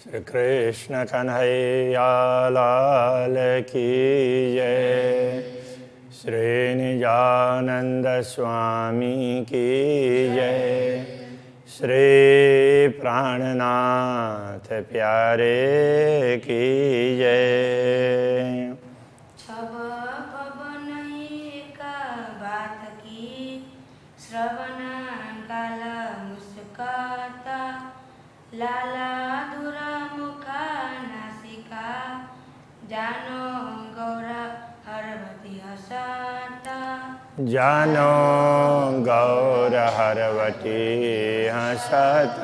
श्री कृष्ण कन्हैया लाल की जय। श्री निजानंद स्वामी की जय। श्री प्राणनाथ प्यारे की जय। छब पवन का बात की श्रवण काल मुस्काता लाला धुरा मुखा नासिका जानो गौरा हरवती हसाता जानो गौर हरवती हसत।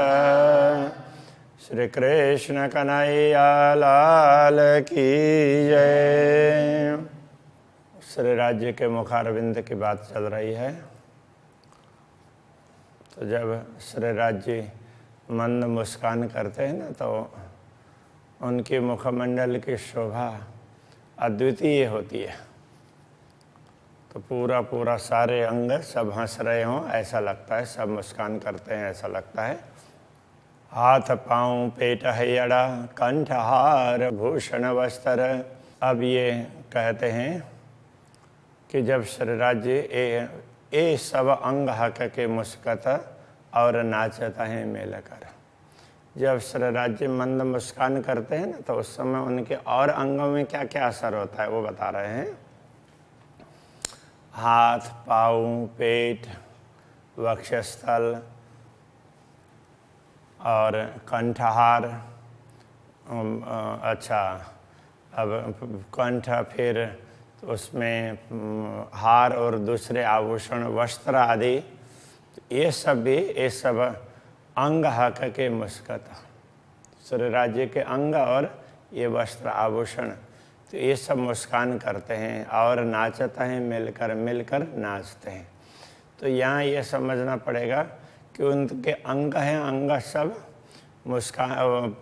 श्री कृष्ण कन्हैया लाल की जय। श्री राज्य के मुखारविंद की बात चल रही है। तो जब श्री राज्य मंद मुस्कान करते हैं ना, तो उनके मुखमंडल की शोभा अद्वितीय होती है। तो पूरा पूरा सारे अंग सब हंस रहे हों ऐसा लगता है, सब मुस्कान करते हैं ऐसा लगता है। हाथ पाँव पेट हैयड़ा कंठहार भूषण वस्त्र। अब ये कहते हैं कि जब श्री राज्य ए सब अंग हक के मुस्कत और नाचता है मिलकर। जब श्री राज्य मंद मुस्कान करते हैं ना, तो उस समय उनके और अंगों में क्या क्या असर होता है वो बता रहे हैं। हाथ पाँव पेट वक्षस्थल और कंठहार। अच्छा, अब कंठ, फिर उसमें हार और दूसरे आभूषण वस्त्र आदि, ये सब भी ये सब अंग हक के मुस्कत। श्री राज्य के अंग और ये वस्त्र आभूषण, तो ये सब मुस्कान करते हैं और नाचता है मिलकर मिलकर नाचते हैं। तो यहाँ ये समझना पड़ेगा कि उनके अंग हैं, अंग सब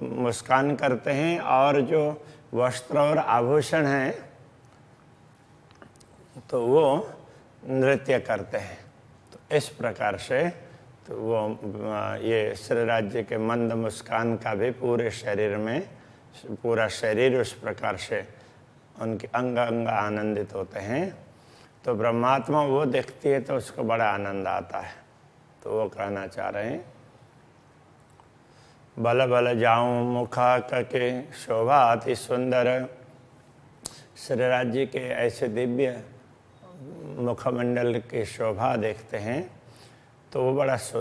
मुस्कान करते हैं और जो वस्त्र और आभूषण हैं तो वो नृत्य करते हैं। तो इस प्रकार से तो वो ये श्री राज्य के मंद मुस्कान का भी पूरे शरीर में, पूरा शरीर उस प्रकार से उनके अंग अंग आनंदित होते हैं। तो ब्रह्मात्मा वो देखती है तो उसको बड़ा आनंद आता है। तो वो कहना चाह रहे हैं, बल बल जाऊं मुखा के शोभा अति सुंदर। श्री राज्य के ऐसे दिव्य मुखमंडल की शोभा देखते हैं तो वो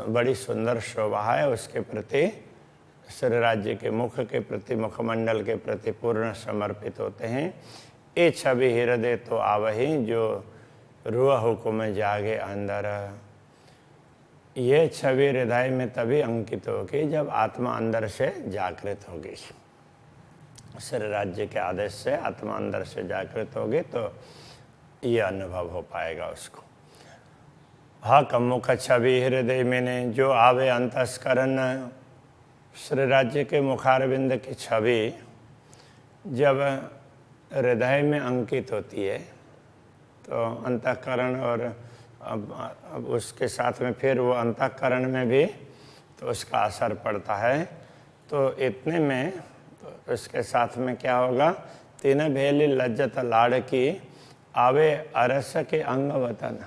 बड़ी सुंदर शोभा है। उसके प्रति श्री राज्य के मुख के प्रति, मुखमंडल के प्रति पूर्ण समर्पित होते हैं। ये छवि हृदय तो आवही जो रूह हुकुम जागे अंदर। ये छवि हृदय में तभी अंकित होगी जब आत्मा अंदर से जागृत होगी। श्री राज्य के आदेश से आत्मा अंदर से जागृत होगी तो ये अनुभव हो पाएगा उसको। हक मुख छवि हृदय में जो आवे अंतस्करण। श्री राज्य के मुखारविंद की छवि जब हृदय में अंकित होती है तो अंतःकरण, और अब उसके साथ में फिर वो अंतःकरण में भी तो उसका असर पड़ता है। तो इतने में तो इसके साथ में क्या होगा, तीन भेली लज्जत लाड़ की आवे अरस के अंग वतन।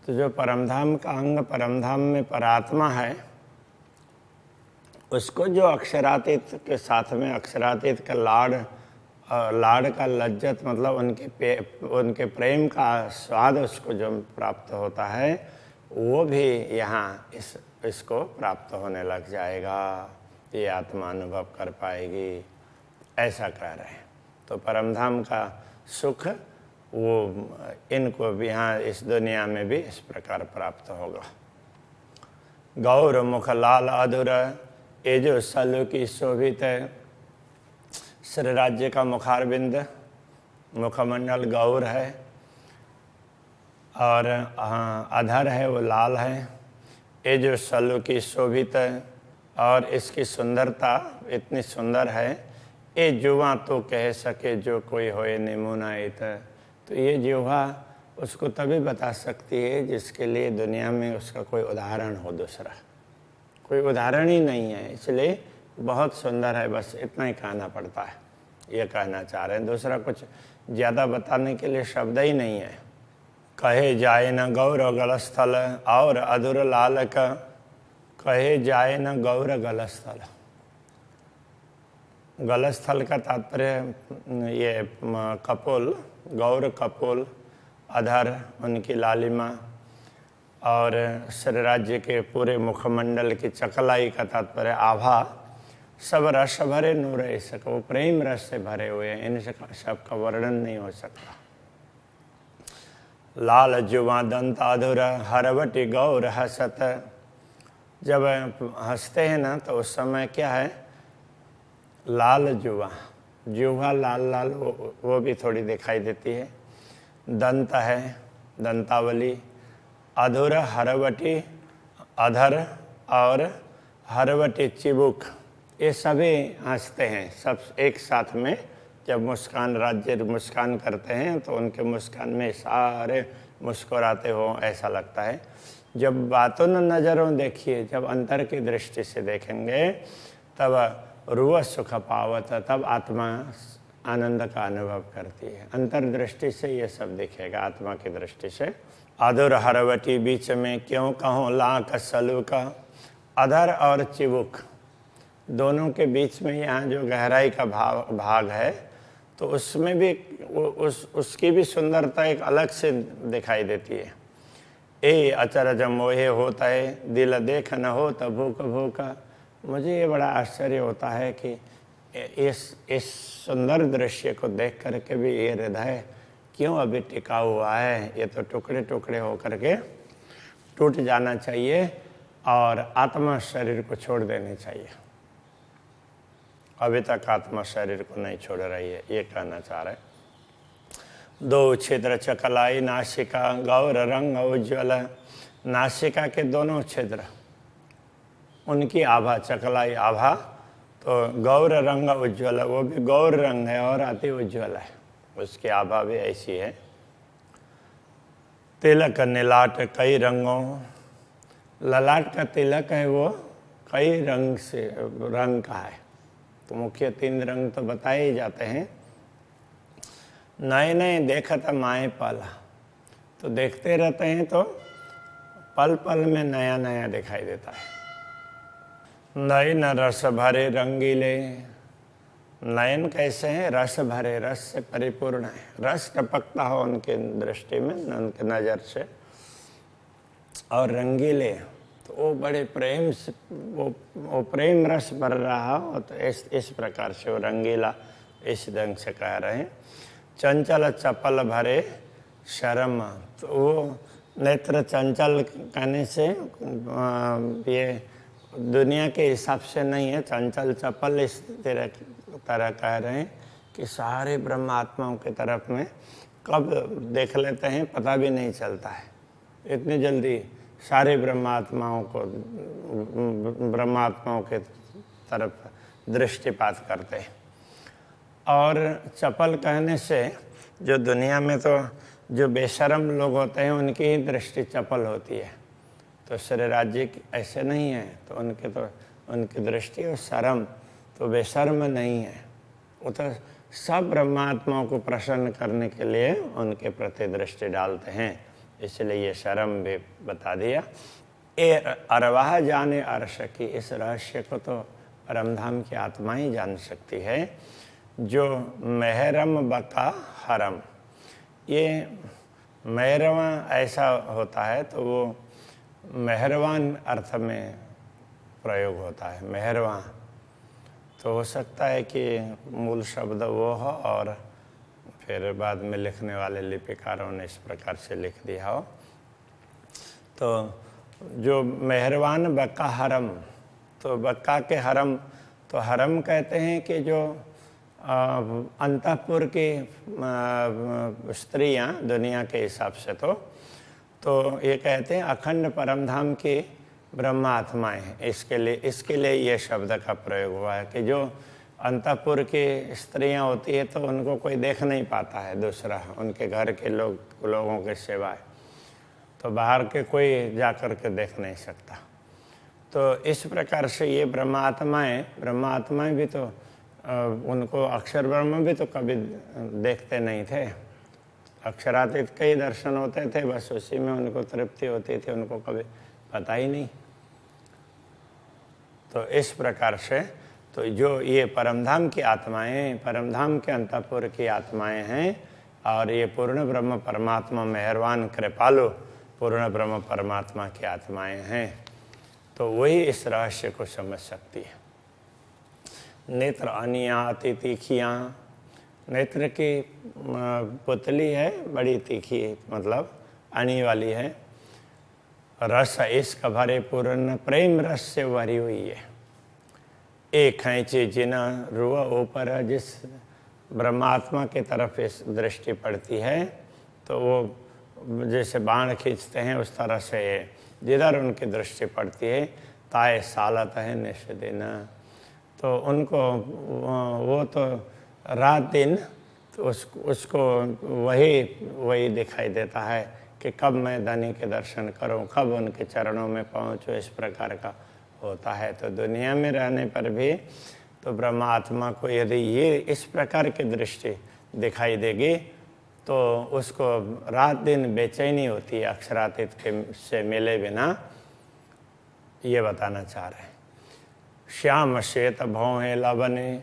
तो जो परमधाम का अंग, परमधाम में परात्मा है, उसको जो अक्षरातीत के साथ में अक्षरातीत का लाड़ का लज्जत, मतलब उनके प्रेम का स्वाद उसको जो प्राप्त होता है वो भी यहाँ इसको प्राप्त होने लग जाएगा। ये आत्मा अनुभव कर पाएगी, ऐसा कह रहे हैं। तो परमधाम का सुख वो इनको भी यहाँ इस दुनिया में भी इस प्रकार प्राप्त होगा। गौर मुख लाल अधुर ये जो सलु की शोभित है। श्री राज्य का मुखारविंद, मुखमंडल गौर है और अधर है वो लाल है। ये जो सलु की शोभित है और इसकी सुंदरता इतनी सुंदर है। ये जुआ तो कह सके जो कोई होए निमुनाइत। तो ये जुआ उसको तभी बता सकती है जिसके लिए दुनिया में उसका कोई उदाहरण हो। दूसरा कोई उदाहरण ही नहीं है, इसलिए बहुत सुंदर है, बस इतना ही कहना पड़ता है, ये कहना चाह रहे हैं। दूसरा कुछ ज़्यादा बताने के लिए शब्द ही नहीं है। कहे जाए न गौर गलस्थल और अधुर लाल का, कहे जाए न गौर गलस्थल। गलस्थल का तात्पर्य ये कपोल, गौर कपोल, अधर उनकी लालिमा, और श्री राज्य के पूरे मुखमंडल की चकलाई का तात्पर्य आभा, सब रस भरे नूर ऐसा, वो प्रेम रस से भरे हुए हैं, इन सब का वर्णन नहीं हो सकता। लाल जुआ दंत अधुर हरवटी गौर हसत। जब हंसते हैं ना तो उस समय क्या है, लाल जुआ, जुआ लाल लाल वो भी थोड़ी दिखाई देती है। दंत है, दंतावली, अधुर हरवटी अधर, और हरवटी चिबुक, ये सभी हंसते हैं सब एक साथ में। जब मुस्कान राज्य मुस्कान करते हैं तो उनके मुस्कान में सारे मुस्कुराते हो ऐसा लगता है। जब बातों न नज़रों देखिए, जब अंतर की दृष्टि से देखेंगे तब रूह सुख पावत, तब आत्मा आनंद का अनुभव करती है। अंतर दृष्टि से ये सब दिखेगा, आत्मा की दृष्टि से। अधुर हरवटी बीच में क्यों कहूँ लाख सलू का। अधर और चिबुक दोनों के बीच में यहाँ जो गहराई का भाग है, तो उसमें भी उसकी भी सुंदरता एक अलग से दिखाई देती है। ए अचरज मोहे होता है, दिल देख न हो तो भूख भूखा। मुझे ये बड़ा आश्चर्य होता है कि इस सुंदर दृश्य को देख करके भी ये हृदय क्यों अभी टिका हुआ है। ये तो टुकड़े टुकड़े होकर के टूट जाना चाहिए और आत्मा शरीर को छोड़ देनी चाहिए। अभी तक आत्मा शरीर को नहीं छोड़ रही है, ये कहना चाह रहे। दो छिद्र चकलाई नासिका गौर रंग उज्ज्वल। नासिका के दोनों छिद्र, उनकी आभा, चकलाई आभा, तो गौर रंग उज्ज्वल, वो भी गौर रंग है और अति उज्ज्वल है, उसकी आभा भी ऐसी है। तिलक नीलाट कई रंगों, ललाट का तिलक है वो कई रंग से रंग का है। तो मुख्य 3 रंग तो बताए ही जाते हैं। नए नए देखत माए पाला, तो देखते रहते हैं तो पल पल में नया नया दिखाई देता है। नयन रस भरे रंगीले, नयन कैसे हैं, रस भरे, रस से परिपूर्ण है, रस टपकता हो उनके दृष्टि में, उनके नज़र से। और रंगीले, तो वो बड़े प्रेम से, वो प्रेम रस भर रहा हो, तो इस प्रकार से वो रंगीला इस ढंग से कह रहे हैं। चंचल चपल भरे शर्म, तो वो नेत्र चंचल कहने से ये दुनिया के हिसाब से नहीं है, चंचल चपल इस तरह कह रहे हैं कि सारे ब्रह्मात्माओं की तरफ में कब देख लेते हैं पता भी नहीं चलता है। इतनी जल्दी सारे ब्रह्मात्माओं के तरफ दृष्टिपात करते हैं। और चपल कहने से जो दुनिया में तो जो बेशर्म लोग होते हैं उनकी ही दृष्टि चपल होती है, तो श्री राज्य ऐसे नहीं है, तो उनकी दृष्टि और शर्म तो बेशर्म नहीं है। वो तो सब ब्रह्मात्माओं को प्रसन्न करने के लिए उनके प्रति दृष्टि डालते हैं, इसलिए ये शर्म भी बता दिया। ए अरवाह जाने अर्श की, इस रहस्य को तो परमधाम की आत्मा ही जान सकती है। जो मेहरम बका हरम, ये मेहरवा ऐसा होता है तो वो मेहरवान अर्थ में प्रयोग होता है। मेहरवा तो हो सकता है कि मूल शब्द वो हो और फिर बाद में लिखने वाले लिपिकारों ने इस प्रकार से लिख दिया हो। तो जो मेहरवान बक्का हरम, तो बक्का के हरम, तो हरम कहते हैं कि जो अंतःपुर की स्त्रियां दुनिया के हिसाब से, तो ये कहते हैं अखंड परमधाम की ब्रह्म आत्माएं हैं। इसके लिए ये शब्द का प्रयोग हुआ है कि जो अंतःपुर की स्त्रियां होती है तो उनको कोई देख नहीं पाता है दूसरा, उनके घर के लोगों के सिवाय, तो बाहर के कोई जा कर के देख नहीं सकता। तो इस प्रकार से ये ब्रह्मात्माएं भी तो उनको अक्षर ब्रह्म भी तो कभी देखते नहीं थे। अक्षरातीत कई दर्शन होते थे, बस उसी में उनको तृप्ति होती थी, उनको कभी पता ही नहीं। तो इस प्रकार से तो जो ये परमधाम की आत्माएं, परमधाम के अंतःपुर की आत्माएं हैं, और ये पूर्ण ब्रह्म परमात्मा मेहरबान कृपालु पूर्ण ब्रह्म परमात्मा की आत्माएं हैं, तो वही इस रहस्य को समझ सकती है। नेत्र अनिया अति तीखियाँ, नेत्र की पुतली है, बड़ी तीखी, मतलब अनी वाली है। रस इश्क भरे पूर्ण प्रेम रस से भरी हुई है। एक खैंचे जिना रुआ ऊपर, जिस ब्रह्मात्मा की तरफ इस दृष्टि पड़ती है तो वो जैसे बाण खींचते हैं उस तरह से जिधर उनकी दृष्टि पड़ती है ताए सालत है निष्दिन, तो उनको वो तो रात दिन तो उसको वही दिखाई देता है कि कब मैं धनी के दर्शन करूं, कब उनके चरणों में पहुंचूं, इस प्रकार का होता है। तो दुनिया में रहने पर भी तो ब्रह्मात्मा को यदि ये इस प्रकार की दृष्टि दिखाई देगी तो उसको रात दिन बेचैनी होती है अक्षरातीत के से मिले बिना, ये बताना चाह रहे हैं। श्याम श्वेत भौहें लवने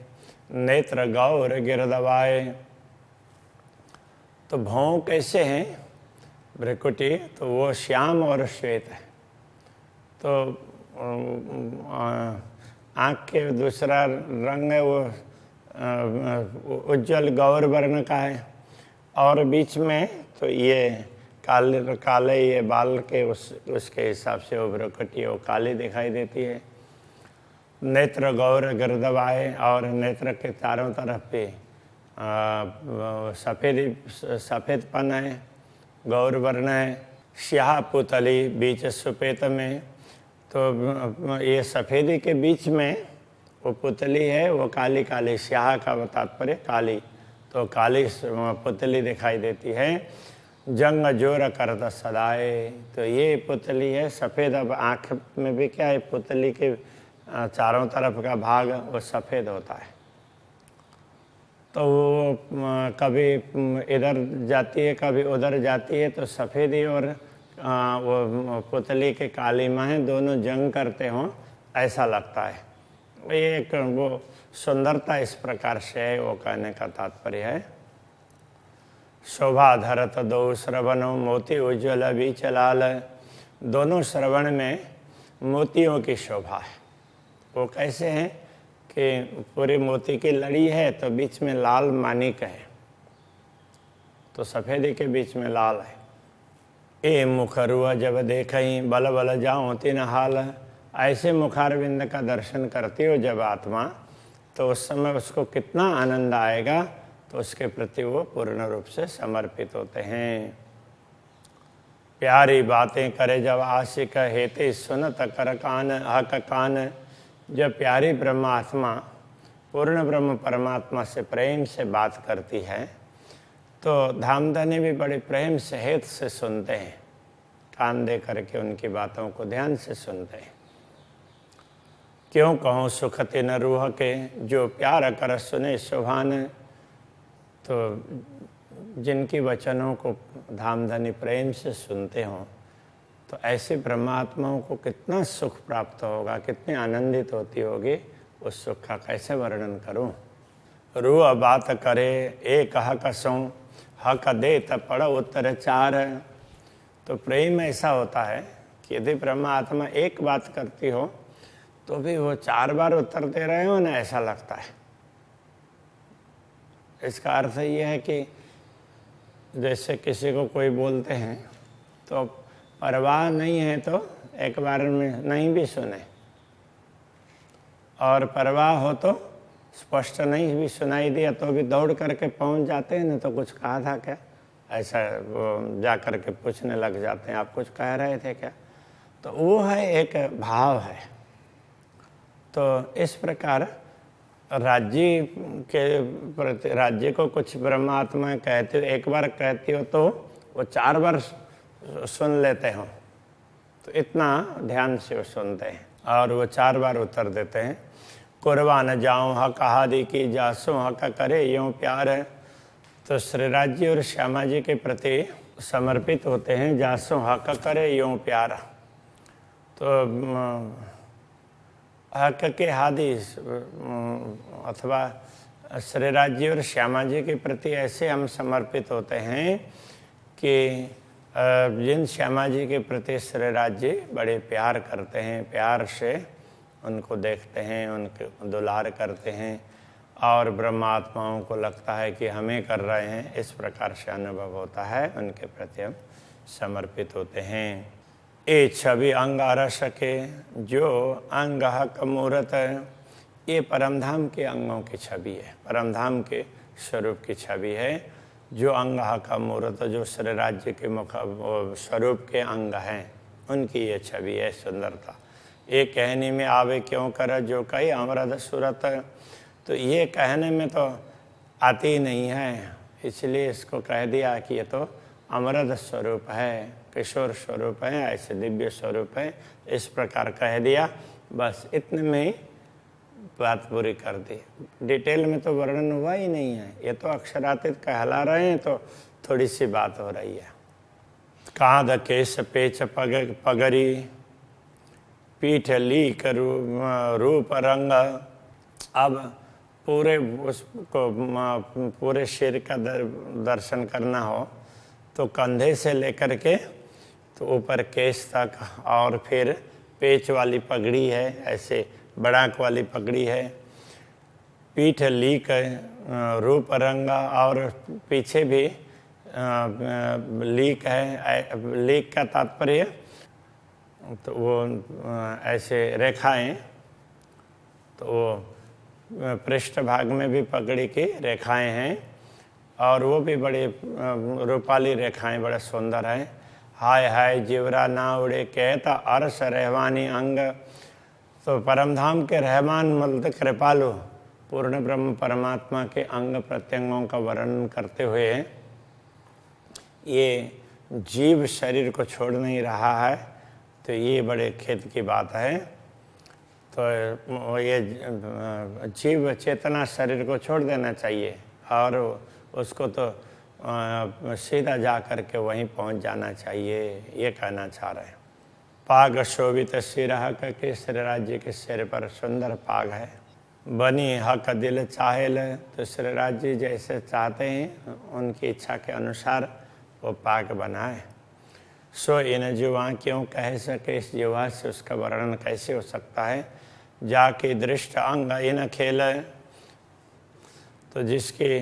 नेत्र गौर गिरदवाए, तो भौं कैसे हैं भ्रिकुटी, तो वो श्याम और श्वेत है। तो आँख के दूसरा रंग है वो उज्जवल गौर वर्ण का है, और बीच में तो ये काले ये बाल के उसके हिसाब से वो भ्रिकुटी वो काली दिखाई देती है। नेत्र गौर गिरदवाए, और नेत्र के चारों तरफ पे सफ़ेदपन है, गौर वर्ण है। स्याह पुतली बीच सुपेत में, तो ये सफ़ेदी के बीच में वो पुतली है, वो काली काली, स्याह का तात्पर्य काली, तो काली पुतली दिखाई देती है। जंग जोर करता सदाए, तो ये पुतली है सफ़ेद। अब आँख में भी क्या है, पुतली के चारों तरफ का भाग वो सफ़ेद होता है, तो वो कभी इधर जाती है कभी उधर जाती है, तो सफ़ेदी और वो पुतली के काली माहें दोनों जंग करते हों ऐसा लगता है। ये एक वो सुंदरता इस प्रकार से है, वो कहने का तात्पर्य है। शोभा धरत दो श्रवणों मोती उज्ज्वल बीच लाल, दोनों श्रवण में मोतियों की शोभा है। वो कैसे हैं कि पूरी मोती की लड़ी है तो बीच में लाल मानिक है, तो सफ़ेदी के बीच में लाल है। ए मुखरुआ जब देखई बल बल जाऊँ तीन हाल, ऐसे मुखारविंद का दर्शन करती हो जब आत्मा, तो उस समय उसको कितना आनंद आएगा, तो उसके प्रति वो पूर्ण रूप से समर्पित होते हैं। प्यारी बातें करे जब आशिक हेते सुनत कर कान हक कान, जब प्यारी ब्रह्मात्मा पूर्ण ब्रह्म परमात्मा से प्रेम से बात करती है तो धामधनी भी बड़े प्रेम से हेत से सुनते हैं, कान दे करके उनकी बातों को ध्यान से सुनते हैं। क्यों कहूँ सुखते न रूह के, जो प्यार कर सुने सुभान, तो जिनकी वचनों को धामधनी प्रेम से सुनते हों तो ऐसे ब्रह्मात्माओं को कितना सुख प्राप्त होगा, कितनी आनंदित होती होगी, उस सुख का कैसे वर्णन करूं। रूह बात करे एक हक सो, हक दे तब पढ़ो उत्तर चार, तो प्रेम ऐसा होता है कि यदि ब्रह्मात्मा एक बात करती हो तो भी वो 4 बार उत्तर दे रहे हो ना, ऐसा लगता है। इसका अर्थ ये है कि जैसे किसी को कोई बोलते हैं तो परवाह नहीं है तो एक बार में नहीं भी सुने, और परवाह हो तो स्पष्ट नहीं भी सुनाई दिया तो भी दौड़ करके पहुंच जाते हैं ना, तो कुछ कहा था क्या, ऐसा वो जा कर के पूछने लग जाते हैं, आप कुछ कह रहे थे क्या, तो वो है एक भाव है। तो इस प्रकार राज्य के प्रति, राज्य को कुछ ब्रह्मात्मा कहते हो, एक बार कहती हो तो वो 4 बार सुन लेते हो, तो इतना ध्यान से वो सुनते हैं। और वो 4 बार उत्तर देते हैं। कुर्बान जाऊँ हक हादी की जासों हक करे यूँ प्यार है। तो श्रीराज जी और श्यामा जी के प्रति समर्पित होते हैं, जासों हक करे यूँ प्यार। तो हक के हादी अथवा श्रीराज जी और श्यामा जी के प्रति ऐसे हम समर्पित होते हैं कि जिन श्यामा जी के प्रति श्रीराज जी बड़े प्यार करते हैं, प्यार से उनको देखते हैं, उनके दुलार करते हैं और ब्रह्मात्माओं को लगता है कि हमें कर रहे हैं, इस प्रकार से अनुभव होता है, उनके प्रति हम समर्पित होते हैं। ए छवि अंग रस के जो अंग हक मूर्त है, ये परमधाम के अंगों की छवि है, परमधाम के स्वरूप की छवि है। जो अंग हक मूर्त, जो श्रीराज जी के मुख स्वरूप के अंग हैं, उनकी ये छवि है, सुंदरता। ये कहने में आवे क्यों कर जो कई अमृत सूरत। तो ये कहने में तो आती ही नहीं है, इसलिए इसको कह दिया कि ये तो अमृत स्वरूप है, किशोर स्वरूप है, ऐसे दिव्य स्वरूप है, इस प्रकार कह दिया। बस इतने में ही बात पूरी कर दी। डिटेल में तो वर्णन हुआ ही नहीं है, ये तो अक्षरातीत कहला रहे हैं, तो थोड़ी सी बात हो रही है। कांध केश पेच पगरी पीठ लीक रूप रंग। अब पूरे उसको पूरे शरीर का दर्शन करना हो तो कंधे से लेकर के तो ऊपर केश तक, और फिर पेच वाली पगड़ी है, ऐसे बड़ाक वाली पगड़ी है, पीठ लीक रूप रंगा, और पीछे भी लीक है। लीक का तात्पर्य तो वो ऐसे रेखाएं, तो वो पृष्ठ भाग में भी पगड़ी की रेखाएं हैं और वो भी बड़े रूपाली रेखाएं, बड़े सुंदर हैं। हाय हाय जीवरा ना उड़े कहता अरस रहवानी अंग। तो परमधाम के रहमान मतलब कृपालु पूर्ण ब्रह्म परमात्मा के अंग प्रत्यंगों का वर्णन करते हुए ये जीव शरीर को छोड़ नहीं रहा है, तो ये बड़े खेद की बात है। तो ये जीव चेतना शरीर को छोड़ देना चाहिए और उसको तो सीधा जा कर के वहीं पहुंच जाना चाहिए, ये कहना चाह रहे हैं। पाग शोभित सिर हक के श्रीराज जी के सिर पर सुंदर पाग है। बनी हक दिल चाहेल, तो श्रीराज जी जैसे चाहते हैं उनकी इच्छा के अनुसार वो पाग बनाए। सो इन जुआ क्यों कह सके, इस जुआ से उसका वर्णन कैसे हो सकता है। जाके दृष्ट अंग इन खेल, तो जिसकी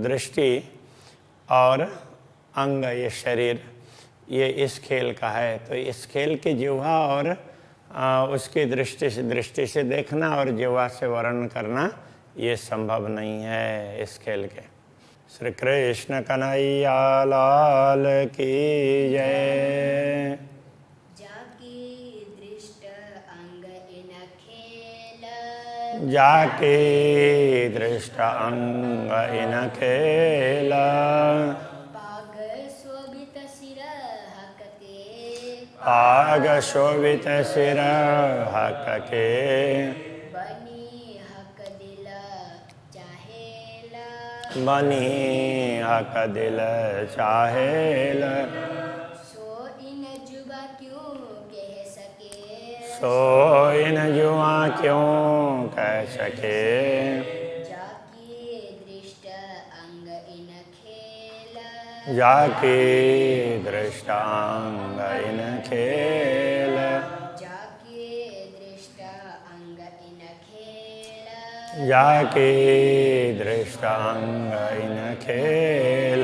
दृष्टि और अंग ये शरीर ये इस खेल का है, तो इस खेल की जिह्वा और उसकी दृष्टि से देखना और जिह्वा से वर्णन करना ये संभव नहीं है इस खेल के। श्री कृष्ण कन्हैया लाल की जय। जाके दृष्ट अंग इन खेल, जाके दृष्ट अंग इन खेल। पाग शोभित सिर हक के, पाग शोभित सिर हक के। बनी हक दिल चाहेल, बनी हक दिल चाहेल। सो इन जुबा क्यों कह सके, सो इन जुआ क्यों कह सके। जाके दृष्ट अंग इन खेल, जाके दृष्ट अंग इन खेल। जाके दृष्ट अंग इन खेल, जाके दृष्ट अंग इन खेल।